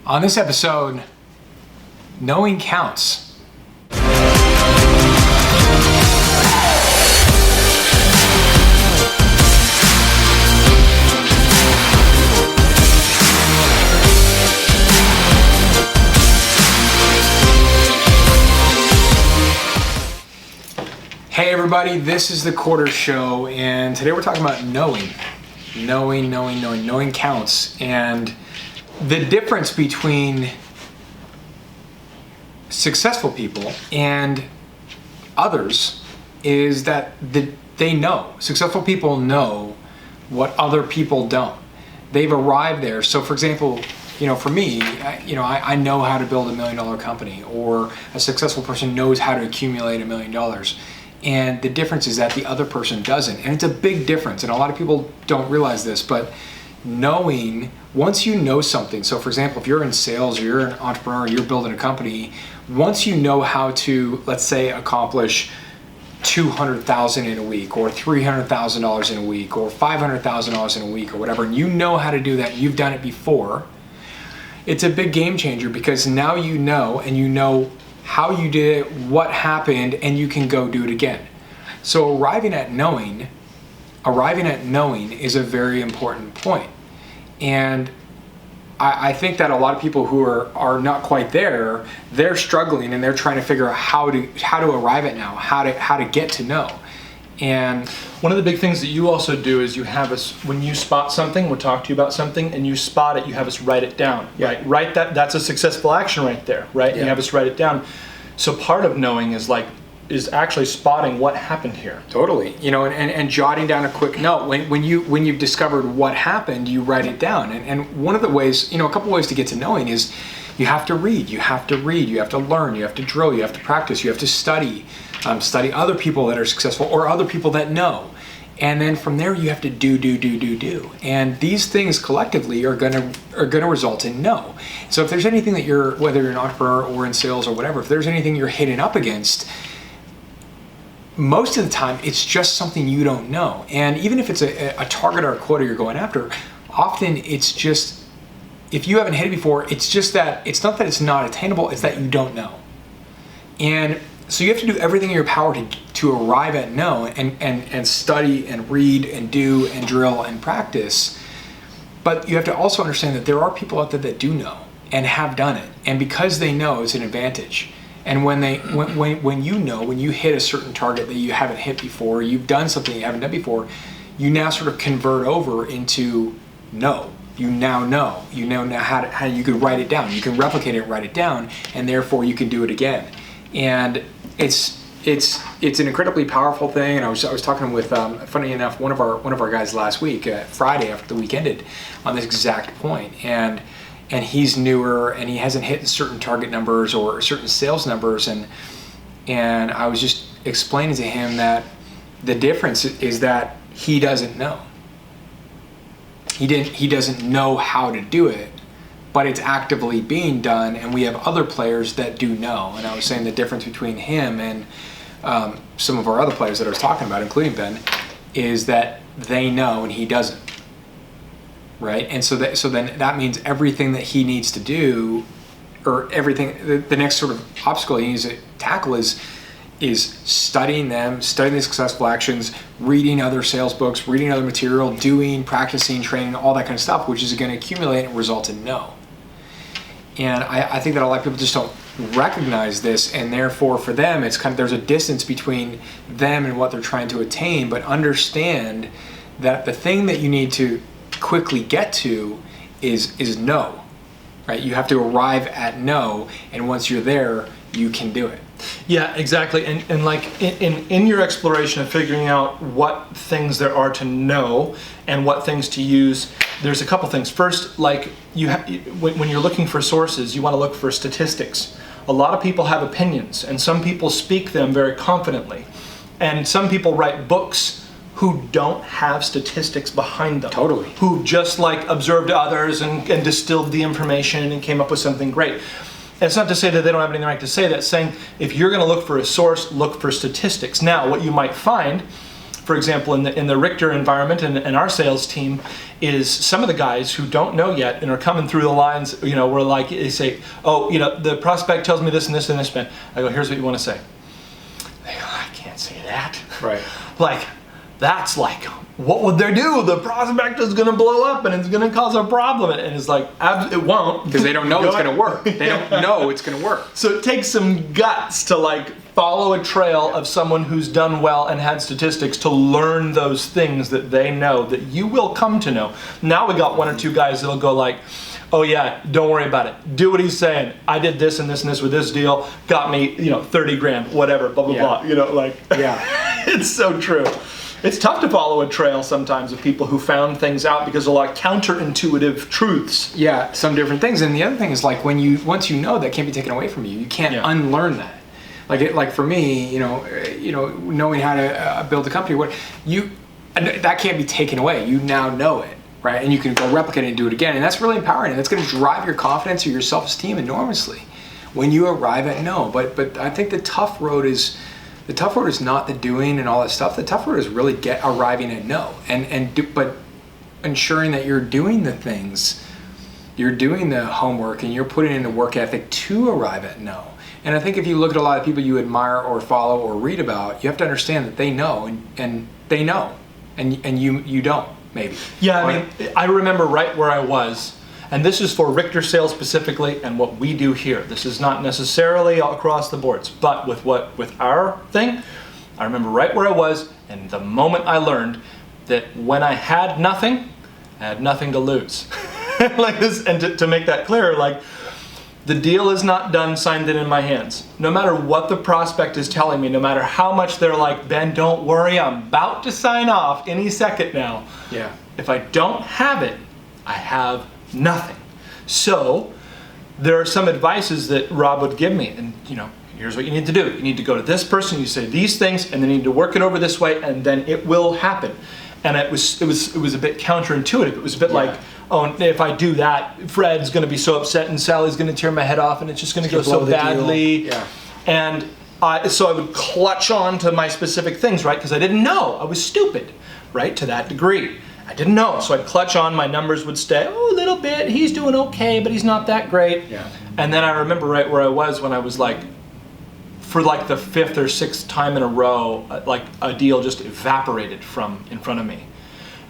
On this episode, knowing counts. Hey everybody, this is the Quarter Show, and today we're talking about knowing counts, and the difference between successful people and others is that they know. Successful people know what other people don't. They've arrived there. So for example, for me, I know how to build $1 million company, or a successful person knows how to accumulate $1 million. And the difference is that the other person doesn't. And it's a big difference. And a lot of people don't realize this, but once you know something, so for example, if you're in sales, or you're an entrepreneur, you're building a company, once you know how to, let's say, accomplish $200,000 in a week, or $300,000 in a week, or $500,000 in a week, or whatever, and you know how to do that, you've done it before, it's a big game changer, because now you know, and you know how you did it, what happened, and you can go do it again. So arriving at knowing is a very important point. And I think that a lot of people who are not quite there, they're struggling, and they're trying to figure out how to arrive at now, how to get to know. And one of the big things that you also do is you have us, when you spot something, we'll talk to you about something, and you spot it, you have us write it down, right? Write that's a successful action right there, right? Yeah. You have us write it down. So part of knowing is actually spotting what happened here. Totally, and jotting down a quick note. When you've discovered what happened, you write it down. And one of the ways, a couple ways to get to knowing is you have to read, you have to learn, you have to drill, you have to practice, you have to study other people that are successful or other people that know. And then from there you have to do. And these things collectively are gonna result in no. So if there's anything that whether you're an entrepreneur or in sales or whatever, if there's anything you're hitting up against, most of the time it's just something you don't know. And even if it's a target or a quota you're going after, often it's just, if you haven't hit it before, it's just that, it's not that it's not attainable, it's that you don't know. And so you have to do everything in your power to arrive at no, and study and read and do and drill and practice. But you have to also understand that there are people out there that do know and have done it. And because they know, it's an advantage. And when you hit a certain target that you haven't hit before, you've done something you haven't done before, you now sort of convert over into no. You now know. You know now how you can write it down. You can replicate it and write it down, and therefore you can do it again. And it's an incredibly powerful thing. And I was talking with, funny enough, one of our guys last week, Friday after the week ended, on this exact point. And he's newer, and he hasn't hit certain target numbers or certain sales numbers, and I was just explaining to him that the difference is that he doesn't know. He doesn't know how to do it, but it's actively being done, and we have other players that do know. And I was saying the difference between him and some of our other players that I was talking about, including Ben, is that they know and he doesn't. Right, and so then that means everything that he needs to do, or everything, the next sort of obstacle he needs to tackle is studying the successful actions, reading other sales books, reading other material, doing, practicing, training, all that kind of stuff, which is going to accumulate and result in no. And I think that a lot of people just don't recognize this, and therefore for them it's kind of, there's a distance between them and what they're trying to attain. But understand that the thing that you need to quickly get to is no, right? You have to arrive at no, and once you're there, you can do it. Yeah, exactly. And like in your exploration of figuring out what things there are to know and what things to use, there's a couple things. First, like when you're looking for sources, you want to look for statistics. A lot of people have opinions, and some people speak them very confidently, and some people write books who don't have statistics behind them. Totally. Who just observed others and distilled the information and came up with something great. It's not to say that they don't have anything right to say. That's saying if you're going to look for a source, look for statistics. Now, what you might find for example, in the Richter environment and our sales team, is some of the guys who don't know yet and are coming through the lines, we're like, they say, oh, the prospect tells me this and this and this, man. I go, here's what you want to say. They go, I can't say that. Right. Like, that's like, what would they do? The prospect is going to blow up and it's going to cause a problem. And it's like, it won't. Because they don't know it's going to work. They don't know it's going to work. So it takes some guts to like follow a trail of someone who's done well and had statistics to learn those things that they know that you will come to know. Now we got one or two guys that'll go like, oh yeah, don't worry about it. Do what he's saying. I did this and this and this with this deal. Got me, 30 grand, whatever, blah, blah, blah. Yeah. It's so true. It's tough to follow a trail sometimes of people who found things out because of a lot of counterintuitive truths. Yeah, some different things. And the other thing is like once you know, that can't be taken away from you. You can't unlearn that. Like for me, knowing how to build a company, that can't be taken away. You now know it, right? And you can go replicate it and do it again. And that's really empowering. And that's going to drive your confidence or your self-esteem enormously when you arrive at no. But I think the tough road is not the doing and all that stuff. The tough road is really arriving at no, but ensuring that you're doing the things, you're doing the homework, and you're putting in the work ethic to arrive at no. And I think if you look at a lot of people you admire or follow or read about, you have to understand that they know and they know, and you don't, maybe. Yeah, I mean, I remember right where I was. And this is for Richter sales specifically and what we do here. This is not necessarily across the boards, but with our thing, I remember right where I was and the moment I learned that when I had nothing to lose. Like this, and to make that clear, like the deal is not done, signed it in my hands. No matter what the prospect is telling me, no matter how much they're like, Ben, don't worry, I'm about to sign off any second now. Yeah. If I don't have it, I have nothing. So there are some advices that Rob would give me, and here's what you need to do. You need to go to this person, you say these things, and then you need to work it over this way, and then it will happen. And it was a bit counterintuitive. It was a bit like, oh, if I do that, Fred's going to be so upset, and Sally's going to tear my head off, and it's just going to go so badly. Yeah. And so I would clutch on to my specific things, right? Because I didn't know. I was stupid, right? To that degree. I didn't know, so I'd clutch on, my numbers would stay, a little bit, he's doing okay, but he's not that great. Yeah. And then I remember right where I was when I was like, for like the 5th or 6th time in a row, like a deal just evaporated from in front of me.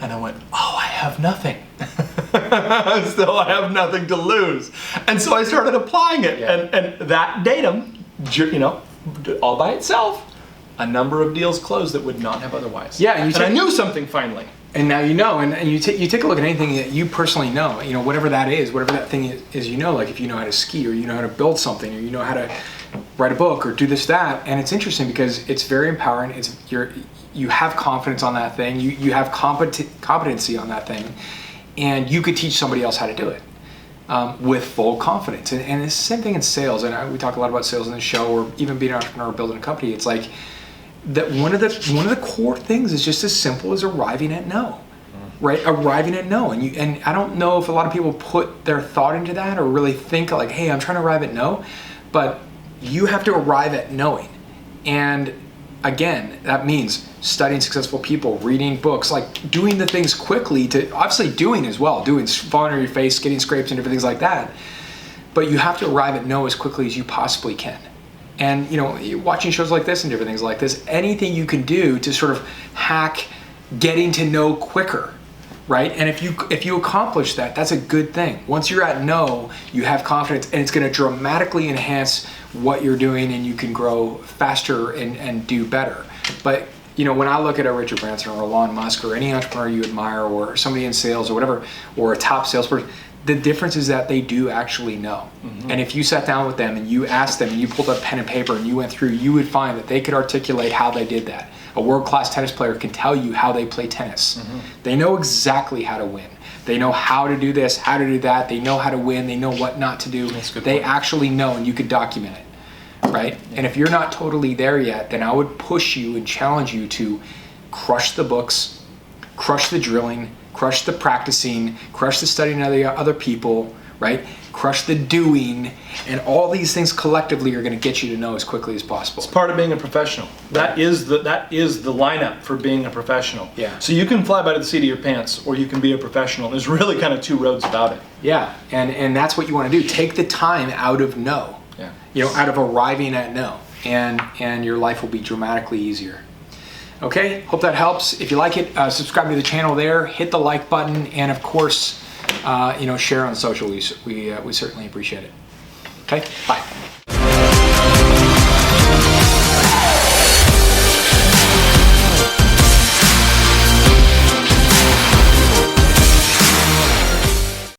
And I went, oh, I have nothing. So I have nothing to lose. And so I started applying it, and that datum, all by itself, a number of deals closed that would not have otherwise. Yeah, and I knew something finally. And now you know, and you take a look at anything that you personally know, whatever that is, whatever that thing is, like if you know how to ski, or you know how to build something, or you know how to write a book, or do this, that. And it's interesting because it's very empowering. You have confidence on that thing, you have competency on that thing, and you could teach somebody else how to do it with full confidence. And it's the same thing in sales, and we talk a lot about sales in the show, or even being an entrepreneur or building a company. It's like, that one of the core things is just as simple as arriving at no, right? Arriving at no, and I don't know if a lot of people put their thought into that or really think like, hey, I'm trying to arrive at no, but you have to arrive at knowing. And again, that means studying successful people, reading books, like doing the things quickly, to obviously doing as well, falling on your face, getting scrapes and different things like that. But you have to arrive at no as quickly as you possibly can. And watching shows like this and different things like this, anything you can do to sort of hack getting to know quicker, right? And if you accomplish that, that's a good thing. Once you're at no, you have confidence, and it's going to dramatically enhance what you're doing, and you can grow faster and do better. But when I look at a Richard Branson or Elon Musk or any entrepreneur you admire, or somebody in sales or whatever, or a top salesperson, the difference is that they do actually know. Mm-hmm. And if you sat down with them and you asked them and you pulled up pen and paper and you went through, you would find that they could articulate how they did that. A world-class tennis player can tell you how they play tennis. Mm-hmm. They know exactly how to win. They know how to do this, how to do that. They know how to win. They know what not to do. They actually know, and you could document it, right? Yeah. And if you're not totally there yet, then I would push you and challenge you to crush the books, crush the drilling, crush the practicing, crush the studying of the other people, right? crush the doing, and all these things collectively are going to get you to know as quickly as possible. It's part of being a professional. That is the lineup for being a professional. Yeah. So you can fly by the seat of your pants, or you can be a professional. There's really kind of two roads about it. Yeah, and that's what you want to do. Take the time out of no. Yeah. You know, out of arriving at no, and your life will be dramatically easier. Okay, hope that helps. If you like it, subscribe to the channel there, hit the like button, and of course, share on social. We certainly appreciate it. Okay, bye.